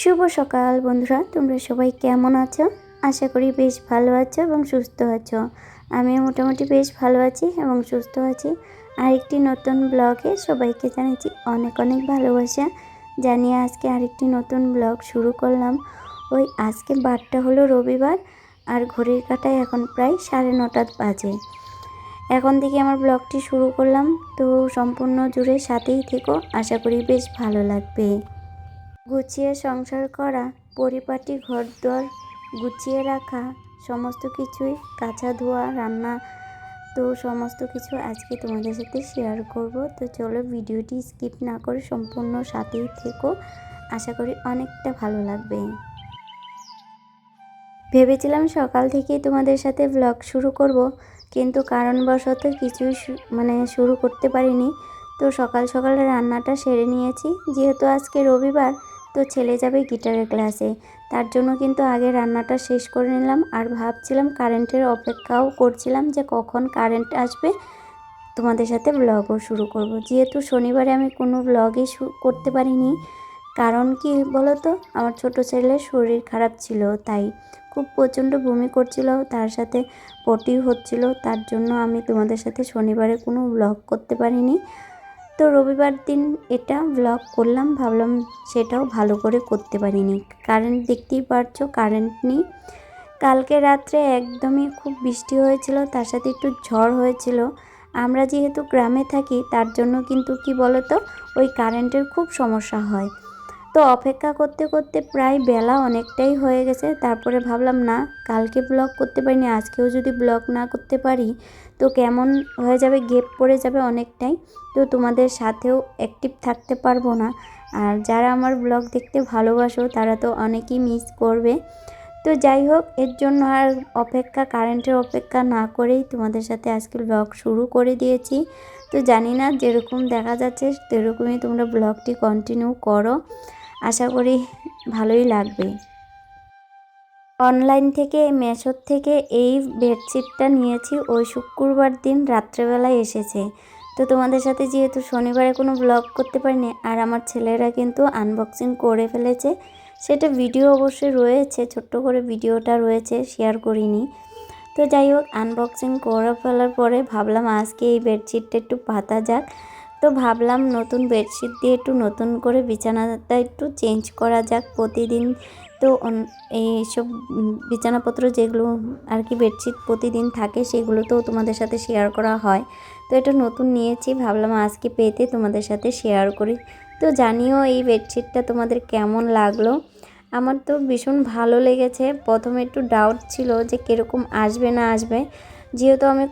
শুভ সকাল বন্ধুরা, তোমরা সবাই কেমন আছো? আশা করি বেশ ভালো আছো এবং সুস্থ আছো। আমিও মোটামুটি বেশ ভালো আছি এবং সুস্থ আছি। আরেকটি নতুন ব্লগে সবাইকে জানাচ্ছি অনেক অনেক ভালোবাসা জানিয়ে আজকে আরেকটি নতুন ব্লগ শুরু করলাম। আজকে বারটা হলো রবিবার আর ঘড়ির কাঁটায় এখন প্রায় 9:30 বাজে। এখন থেকে আমার ব্লগটি শুরু করলাম, তো সম্পূর্ণ জুড়ে সাথেই থেকো, আশা করি বেশ ভালো লাগবে। গুছিয়ে সংসার করা, পরিপাটি ঘরদোর গুছিয়ে রাখা, সমস্ত কিছুই কাচা ধোয়া রান্না, তো সমস্ত কিছু আজকে তোমাদের সাথে শেয়ার করব। তো চলো ভিডিওটি স্কিপ না করে সম্পূর্ণ সাথেই থেকো, আশা করি অনেকটা ভালো লাগবে। ভেবেছিলাম সকাল থেকেই তোমাদের সাথে ব্লগ শুরু করব, কিন্তু কারণবশত কিছুই শুরু করতে পারিনি। তো সকাল সকাল রান্নাটা সেরে নিয়েছি, যেহেতু আজকে রবিবার, তো ছেলে যাবে গিটারের ক্লাসে, তার জন্য কিন্তু আগে রান্নাটা শেষ করে নিলাম। আর ভাবছিলাম কারেন্টের অপেক্ষাও করছিলাম যে কখন কারেন্ট আসবে তোমাদের সাথে ব্লগও শুরু করব। যেহেতু শনিবারে আমি কোনো ব্লগই করতে পারিনি, কারণ কি বলো তো, আমার ছোট ছেলের শরীর খারাপ ছিল, তাই খুব প্রচণ্ড বমি করছিল, তার সাথে পটিও হচ্ছিল, তার জন্য আমি তোমাদের সাথে শনিবারে কোনো ব্লগ করতে পারিনি। তো রবিবার দিন এটা ব্লগ করলাম, ভাবলাম সেটাও ভালো করে করতে পারিনি। কারেন্ট দেখতেই পারছো, কারেন্ট নেই। কালকে রাত্রে একদমই খুব বৃষ্টি হয়েছিল, তার সাথে একটু ঝড় হয়েছিল। আমরা যেহেতু গ্রামে থাকি, তার জন্য কিন্তু কি বলতো, ওই কারেন্টের খুব সমস্যা হয়। তো অপেক্ষা করতে করতে প্রায় বেলা অনেকটাই হয়ে গেছে। তারপরে ভাবলাম না, কালকে ব্লগ করতে পারিনি, আজকেও যদি ব্লগ না করতে পারি তো কেমন হয়ে যাবে, গ্যাপ পড়ে যাবে অনেকটাই। তো তোমাদের সাথেও অ্যাক্টিভ থাকতে পারবো না। আর যারা আমার ব্লগ দেখতে ভালোবাসো তারা তো অনেকেই মিস করবে। তো যাই হোক, এর জন্য আর কারেন্টের অপেক্ষা না করেই তোমাদের সাথে আজকে ব্লগ শুরু করে দিয়েছি। তো জানি না, যেরকম দেখা যাচ্ছে সেরকমই তোমরা ব্লগটি কন্টিনিউ করো, আশা করি ভালোই লাগবে। অনলাইন থেকে মেশোর থেকে এই বেডশিটটা নিয়েছি, ওই শুক্রবার দিন রাত্রেবেলায় এসেছে। তো তোমাদের সাথে যেহেতু শনিবারে কোনো ব্লগ করতে পারিনি, আর আমার ছেলেরা কিন্তু আনবক্সিং করে ফেলেছে, সেটা ভিডিও অবশ্যই রয়েছে, ছোট্ট করে ভিডিওটা রয়েছে, শেয়ার করিনি। তো যাই হোক, আনবক্সিং করে ফেলার পরে ভাবলাম আজকে এই বেডশিটটা একটু পাতা যাক। তো ভাবলাম নতুন বেডশিট দিয়ে একটু নতুন করে বিছানাটা একটু চেঞ্জ করা যাক প্রতিদিন। তো এইসব বিছানাপত্র যেগুলো আর কি বেডশিট প্রতিদিন থাকে, সেগুলো তো তোমাদের সাথে শেয়ার করা হয়। তো এটা নতুন নিয়েছি, ভাবলাম আজকে পেতে তোমাদের সাথে শেয়ার করি। তো জানিও এই বেডশিটটা তোমাদের কেমন লাগলো। আমার তো ভীষণ ভালো লেগেছে। প্রথমে একটু ডাউট ছিল যে কীরকম আসবে না আসবে, যেহেতু আমি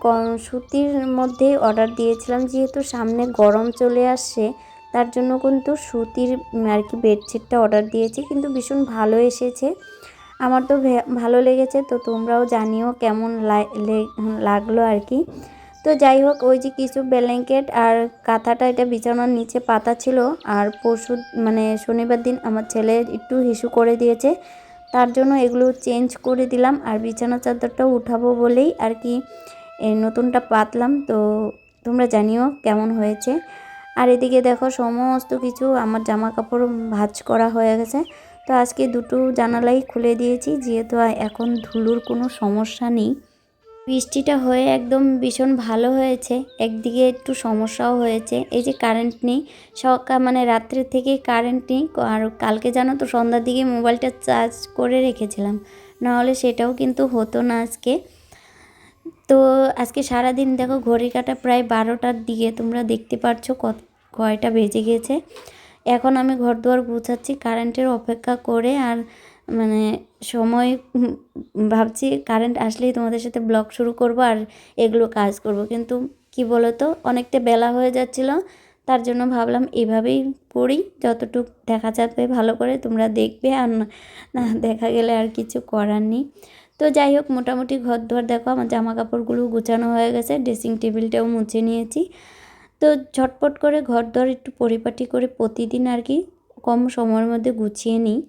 সুতির মধ্যেই অর্ডার দিয়েছিলাম, যেহেতু সামনে গরম চলে আসছে, তার জন্য কিন্তু সুতির আর কি বেডশিটটা অর্ডার দিয়েছি, কিন্তু ভীষণ ভালো এসেছে, আমার তো ভালো লেগেছে। তো তোমরাও জানিও কেমন লাগলো আর কি। তো যাই হোক, ওই যে কিছু ব্ল্যাঙ্কেট আর কাঁথাটা এটা বিছানার নিচে পাতা ছিল, আর শনিবার দিন আমার ছেলে একটু হিসু করে দিয়েছে, তার জন্য এগুলো চেঞ্জ করে দিলাম। আর বিছানা চাদরটাও উঠাবো বলেই আর কি এই নতুনটা পাতলাম। তো তোমরা জানিও কেমন হয়েছে। আর এদিকে দেখো, সমস্ত কিছু আমার জামা কাপড় ভাঁজ করা হয়ে গেছে। তো আজকে দুটো জানালাই খুলে দিয়েছি, যেহেতু এখন ধুলোর কোনো সমস্যা নেই। বৃষ্টিটা হয়ে একদম ভীষণ ভালো হয়েছে, একদিকে একটু সমস্যাও হয়েছে, এই যে কারেন্ট নেই, রাত্রে থেকেই কারেন্ট নেই। আর কালকে জানো তো সন্ধ্যার দিকে মোবাইলটা চার্জ করে রেখেছিলাম, নাহলে সেটাও কিন্তু হতো না আজকে। তো আজকে সারাদিন দেখো, ঘড়ি কাঁটা প্রায় 12টার দিকে, তোমরা দেখতে পাচ্ছ কয়টা বেজে গেছে। এখন আমি ঘরদুয়ার গুছাচ্ছি কারেন্টের অপেক্ষা করে। আর মানে সময় ভাবছি কারেন্ট আসলেই তোমাদের সাথে ব্লগ শুরু করব আর এগুলো কাজ করব, কিন্তু কি বলো তো অনেকটা বেলা হয়ে যাচ্ছিল, তার জন্য ভাবলাম এভাবেই করি, যতটুকু দেখা যাবে ভালো করে তোমরা দেখবে, আর না দেখা গেলে আর কিছু করার নেই। তো যাই হোক, মোটামুটি ঘর দুয়ার দেখো আমার জামা কাপড়গুলো গুছানো হয়ে গেছে, ড্রেসিং টেবিলটাও মুছে নিয়েছি। তো ঝটপট করে ঘর দুয়ার একটু পরিপাটি করে প্রতিদিন আর কি কম সময়ের মধ্যে গুছিয়ে নিই।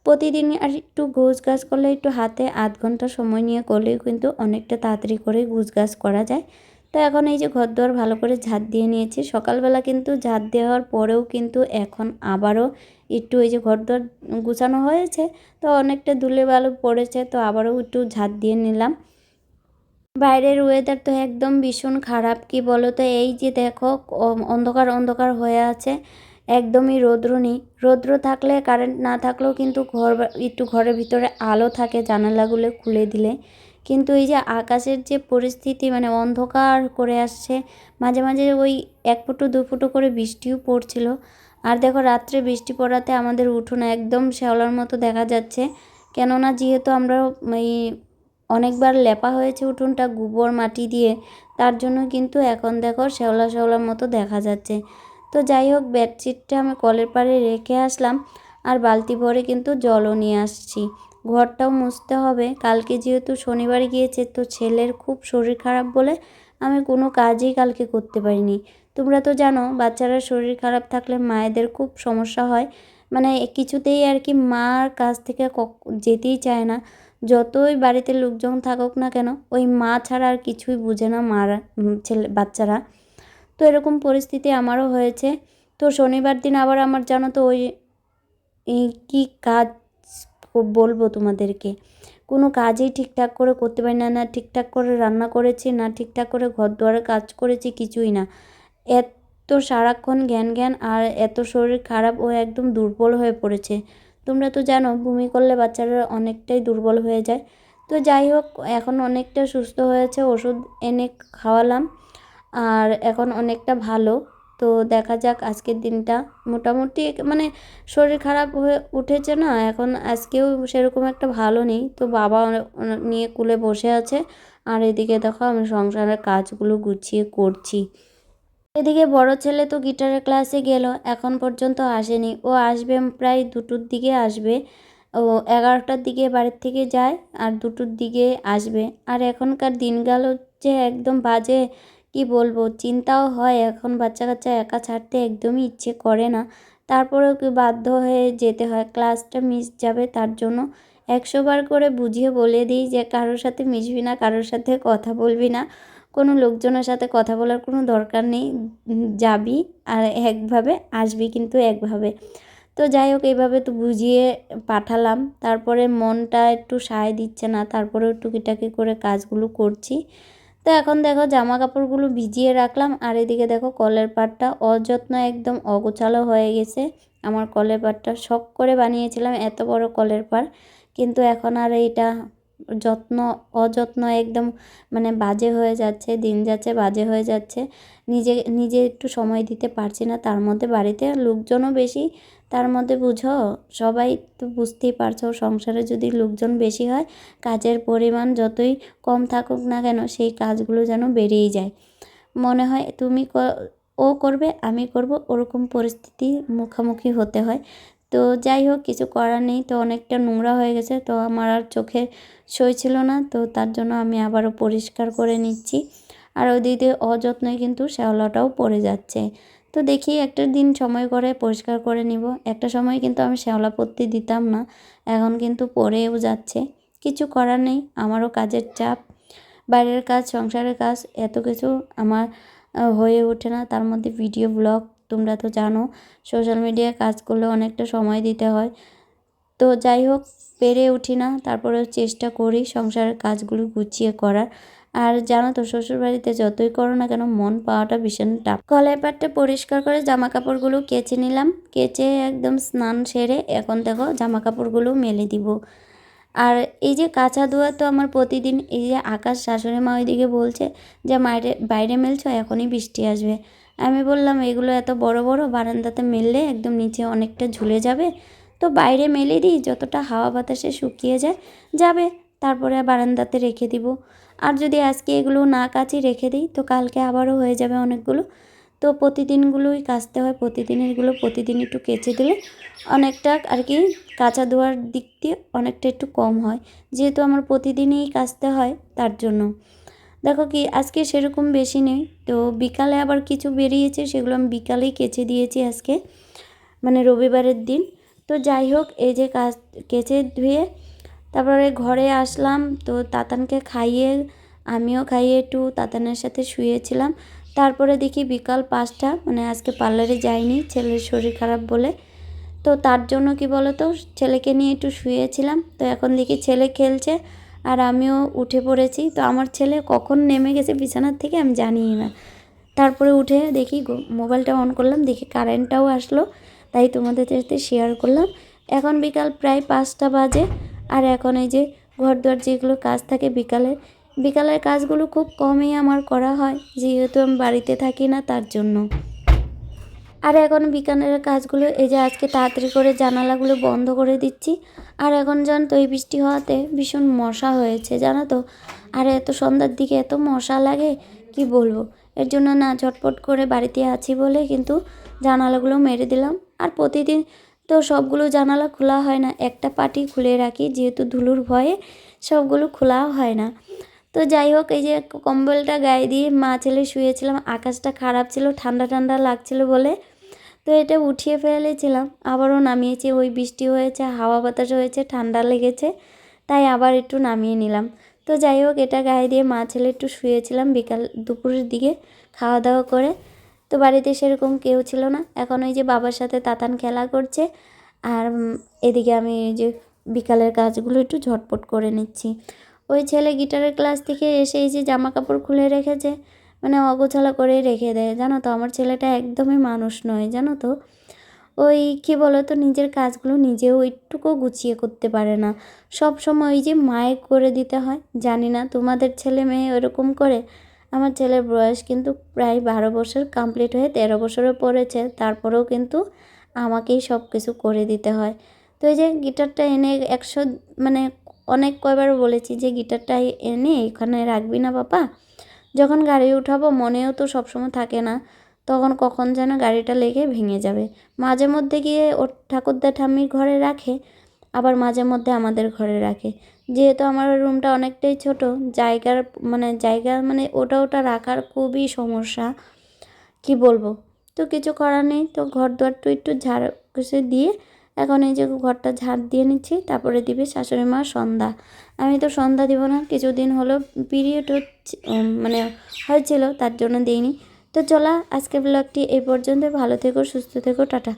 প্রতিদিন আর একটু গোছগাছ করলে, একটু হাতে আধ ঘন্টা সময় নিয়ে করলেও কিন্তু অনেকটা তাড়াতাড়ি করে গোছগাছ করা যায়। তো এখন এই যে ঘর দুয়ার ভালো করে ঝাঁট দিয়ে নিয়েছি, সকালবেলা কিন্তু ঝাঁট দেওয়ার পরেও কিন্তু এখন আবারও একটু এই যে ঘর দুয়ার গুছানো হয়েছে, তো অনেকটা ধুলে ভালো পড়েছে, তো আবারও একটু ঝাঁট দিয়ে নিলাম। বাইরের ওয়েদার তো একদম ভীষণ খারাপ, কি বলো তো, এই যে দেখো অন্ধকার অন্ধকার হয়ে আছে, একদমই রৌদ্র নেই। রৌদ্র থাকলে কারেন্ট না থাকলেও কিন্তু একটু ঘরের ভিতরে আলো থাকে জানালাগুলো খুলে দিলে, কিন্তু এই যে আকাশের যে পরিস্থিতি মানে অন্ধকার করে আসছে, মাঝে মাঝে ওই 1 ফুটো 2 ফুটো করে বৃষ্টিও পড়ছিল। আর দেখো রাত্রে বৃষ্টি পড়াতে আমাদের উঠোন একদম শ্যাওলার মতো দেখা যাচ্ছে, কেননা যেহেতু আমরা এই অনেকবার লেপা হয়েছে উঠোনটা গোবর মাটি দিয়ে, তার জন্য কিন্তু এখন দেখো শ্যাওলা শ্যাওলার মতো দেখা যাচ্ছে। তো যাই হোক, বেডশিটটা আমি কলের পাড়ে রেখে আসলাম, আর বালতি ভরে কিন্তু জলও নিয়ে আসছি। ঘরটাও মুছতে হবে, কালকে যেহেতু শনিবার গিয়েছে, তো ছেলের খুব শরীর খারাপ বলে আমি কোনো কাজই কালকে করতে পারিনি। তোমরা তো জানো বাচ্চারা শরীর খারাপ থাকলে মায়েদের খুব সমস্যা হয়, মানে কিছুতেই আর কি মার কাছ থেকে যেতেই চায় না, যতই বাড়িতে লোকজন থাকুক না কেন, ওই মা ছাড়া আর কিছুই বুঝে না মারা বাচ্চারা। তো এরকম পরিস্থিতি আমারও হয়েছে। তো শনিবার দিন আবার আমার জানো তো ওই কী কাজ বলবো তোমাদেরকে, কোনো কাজই ঠিকঠাক করে করতে পারি না, না ঠিকঠাক করে রান্না করেছি, না ঠিকঠাক করে ঘর দুয়ারে কাজ করেছি, কিছুই না। এত সারাক্ষণ জ্ঞান জ্ঞান, আর এত শরীর খারাপ, ও একদম দুর্বল হয়ে পড়েছে। তোমরা তো জানো বমি করলে বাচ্চারা অনেকটাই দুর্বল হয়ে যায়। তো যাই হোক, এখন অনেকটা সুস্থ হয়েছে, ওষুধ এনে খাওয়ালাম, আর এখন অনেকটা ভালো। তো দেখা যাক আজকের দিনটা, মোটামুটি মানে শরীর খারাপ হয়ে উঠেছে না এখন, আজকেও সেরকম একটা ভালো নেই। তো বাবা নিয়ে কুলে বসে আছে, আর এদিকে দেখো আমি সংসারের কাজগুলো গুছিয়ে করছি। এদিকে বড় ছেলে তো গিটারের ক্লাসে গেল, এখন পর্যন্ত আসেনি। ও আসবে প্রায় 2টোর দিকে আসবে, ও 11টার দিকে বাড়ির থেকে যায় আর 2টোর দিকে আসবে। আর এখনকার দিনকাল হচ্ছে একদম বাজে, কি বলবো, চিন্তাও হয়, এখন বাচ্চা কাচ্চা একা ছাড়তে একদমই ইচ্ছে করে না, তারপরেও কি বাধ্য হয়ে যেতে হয়, ক্লাসটা মিস যাবে তার জন্য 100বার করে বুঝিয়ে বলে দিই যে কারোর সাথে মিশবি না, কারোর সাথে কথা বলবি না, কোনো লোকজনের সাথে কথা বলার কোনো দরকার নেই, যাবি আর একভাবে আসবি কিন্তু একভাবে। তো যাই হোক, এইভাবে তো বুঝিয়ে পাঠালাম, তারপরে মনটা একটু সায় দিচ্ছে না, তারপরেও টুকিটাকি করে কাজগুলো করছি। তো এখন দেখো জামা কাপড়গুলো ভিজিয়ে রাখলাম, আর এদিকে দেখো কলের পাড়টা অযত্ন একদম অগোছালো হয়ে গেছে। আমার কলের পাড়টা শখ করে বানিয়েছিলাম, এত বড় কলের পাড়, কিন্তু এখন আর এইটা অযত্ন একদম মানে বাজে হয়ে যাচ্ছে, দিন যাচ্ছে বাজে হয়ে যাচ্ছে। নিজে নিজে একটু সময় দিতে পারছি না, তার মধ্যে বাড়িতে লোকজনও বেশি, তার মধ্যে বুঝো সবাই তো বুঝতেই পারছো, সংসারে যদি লোকজন বেশি হয়, কাজের পরিমাণ যতই কম থাকুক না কেন, সেই কাজগুলো যেন বেরিয়েই যায়। মনে হয় ও করবে আমি করব, ওরকম পরিস্থিতি মুখোমুখি হতে হয়। তো যাই হোক, কিছু করার নেই। তো অনেকটা নোংরা হয়ে গেছে, তো আমার আর চোখে সইছিল না, তো তার জন্য আমি আবারও পরিষ্কার করে নিচ্ছি। আর ওদিকে অযত্নে কিন্তু শ্যাওলাটাও পড়ে যাচ্ছে। তো দেখি একটা দিন সময় করে পরিষ্কার করে নিব। একটা সময় কিন্তু আমি শ্যাওলা পড়তে দিতাম না, এখন কিন্তু পড়েও যাচ্ছে। কিছু করার নেই, আমারও কাজের চাপ, বাইরের কাজ, সংসারের কাজ, এত কিছু আমার হয়ে ওঠে না। তার মধ্যে ভিডিও ব্লগ, তোমরা তো জানো সোশ্যাল মিডিয়ায় কাজ করলে অনেকটা সময় দিতে হয়। তো যাই হোক, পেরে উঠি না, তারপরেও চেষ্টা করি সংসারের কাজগুলো গুছিয়ে করার। আর জানো তো শ্বশুরবাড়িতে যতই করো না কেন, মন পাওয়াটা ভীষণ টাফ। কলাই পাটটা পরিষ্কার করে জামা কাপড়গুলো কেচে নিলাম, কেচে একদম স্নান সেরে এখন দেখো জামা কাপড়গুলো মেলে দিব। আর এই যে কাঁচা ধোয়া তো আমার প্রতিদিন, এই যে আকাশ শাশুড়ি মা ওইদিকে বলছে যে বাইরে বাইরে মেলছো, এখনই বৃষ্টি আসবে। আমি বললাম এগুলো এত বড় বড় বারান্দাতে মেললে একদম নিচে অনেকটা ঝুলে যাবে, তো বাইরে মেলে দিই, যতটা হাওয়া বাতাসে শুকিয়ে যাবে, তারপরে বারান্দাতে রেখে দিব। আর যদি আজকে এগুলো না কাচি রেখে দিই তো কালকে আবারও হয়ে যাবে অনেকগুলো। তো প্রতিদিনগুলোই কাচতে হয়, প্রতিদিনেরগুলো প্রতিদিন একটু কেচে দিলে অনেকটা আর কি কাচা ধোয়ার দিক দিয়ে অনেকটা একটু কম হয়, যেহেতু আমার প্রতিদিনই কাচতে হয় তার জন্য। দেখো কি আজকে সেরকম বেশি নেই, তো বিকালে আবার কিছু বেরিয়েছে, সেগুলো আমি বিকালেই কেচে দিয়েছি আজকে, মানে রবিবারের দিন। তো যাই হোক, এই যে কাজ কেচে ধুয়ে তারপরে ঘরে আসলাম, তো তাতানকে খাইয়ে আমিও খাইয়ে একটু তাতানের সাথে শুয়েছিলাম। তারপরে দেখি বিকাল 5টা, মানে আজকে পার্লারে যাইনি ছেলের শরীর খারাপ বলে, তো তার জন্য কি বলো তো ছেলেকে নিয়ে একটু শুয়েছিলাম। তো এখন দেখি ছেলে খেলছে আর আমিও উঠে পড়েছি। তো আমার ছেলে কখন নেমে গেছে বিছানার থেকে আমি জানিই না। তারপরে উঠে দেখি মোবাইলটা অন করলাম, দেখি কারেন্টটাও আসলো, তাই তোমাদের সাথে শেয়ার করলাম। এখন বিকাল প্রায় 5টা বাজে, আর এখন এই যে ঘর দুয়ার যেগুলো কাজ থাকে বিকালের কাজগুলো খুব কমই আমার করা হয়, যেহেতু আমি বাড়িতে থাকি না তার জন্য। আর এখন বিকালের কাজগুলো এই যে আজকে তাড়াতাড়ি করে জানালাগুলো বন্ধ করে দিচ্ছি। আর এখন জানো তো এই বৃষ্টি হওয়াতে ভীষণ মশা হয়েছে জানো তো, আর এত সন্ধ্যার দিকে এত মশা লাগে কি বলবো। এর জন্য না ঝটপট করে বাড়িতে আছি বলে কিন্তু জানালাগুলো মেরে দিলাম। আর প্রতিদিন তো সবগুলো জানালা খোলা হয় না, একটা পাটি খুলে রাখি, যেহেতু ধুলোর ভয়ে সবগুলো খোলাও হয় না। তো যাই হোক, এই যে কম্বলটা গায়ে দিয়ে মা ছেলে শুয়েছিলাম, আকাশটা খারাপ ছিল, ঠান্ডা ঠান্ডা লাগছিল বলে তো এটা উঠিয়ে ফেলেছিলাম, আবারও নামিয়েছি। ওই বৃষ্টি হয়েছে, হাওয়া বাতাস হয়েছে, ঠান্ডা লেগেছে, তাই আবার একটু নামিয়ে নিলাম। তো যাই হোক, এটা গায়ে দিয়ে মা ছেলে একটু শুয়েছিলাম বিকাল দুপুরের দিকে খাওয়া দাওয়া করে। তো বাড়িতে সেরকম কেউ ছিল না। এখন ওই যে বাবার সাথে তাতান খেলা করছে, আর এদিকে আমি এই যে বিকালের কাজগুলো একটু ঝটপট করে নিচ্ছি। ওই ছেলে গিটারের ক্লাস থেকে এসে এই যে জামা কাপড় খুলে রেখেছে, মানে অগোছালো করে রেখে দেয় জানো তো। আমার ছেলেটা একদমই মানুষ নয় জানো তো, ওই কী বলো তো নিজের কাজগুলো নিজেও একটুকু গুছিয়ে করতে পারে না, সব সময় ওই যে মায়ে করে দিতে হয়। জানি না তোমাদের ছেলে মেয়ে ওরকম করে। আমার ছেলের বয়স কিন্তু প্রায় 12 বছর কমপ্লিট হয়ে 13 বছরে পড়েছে, তারপরেও কিন্তু আমাকেই সব কিছু করে দিতে হয়। তো এই যে গিটারটা এনে মানে অনেক কয়বার বলেছি যে গিটারটা এনে এখানে রাখবি না বাবা, যখন গাড়ি উঠাবো মনেও তো সবসময় থাকে না, তখন কখন যেন গাড়িটা লেগে ভেঙে যাবে। মাঝে মধ্যে গিয়ে ওর ঠাকুরদা ঠাম্মির ঘরে রাখে, আবার মাঝে মধ্যে আমাদের ঘরে রাখে। যেহেতু আমার রুমটা অনেকটাই ছোট, জায়গা মানে ওটা রাখার খুবই সমস্যা, কি বলবো। তো কিছু করার নেই, তো ঘর দুয়ারটা একটু ঝাড় ঘষে দিয়ে এখন এই যে ঘরটা ঝাড় দিয়ে নিচ্ছি। তারপরে দিবে শাশুড়ি মা সন্ধ্যা। আমি তো সন্ধ্যা দিব না, কিছুদিন হলো পিরিয়ড মানে হয়েছিল তার জন্য দিইনি। তো চলো আজকের ব্লগটি এই পর্যন্ত, ভালো থেকো সুস্থ থেকো, টাটা।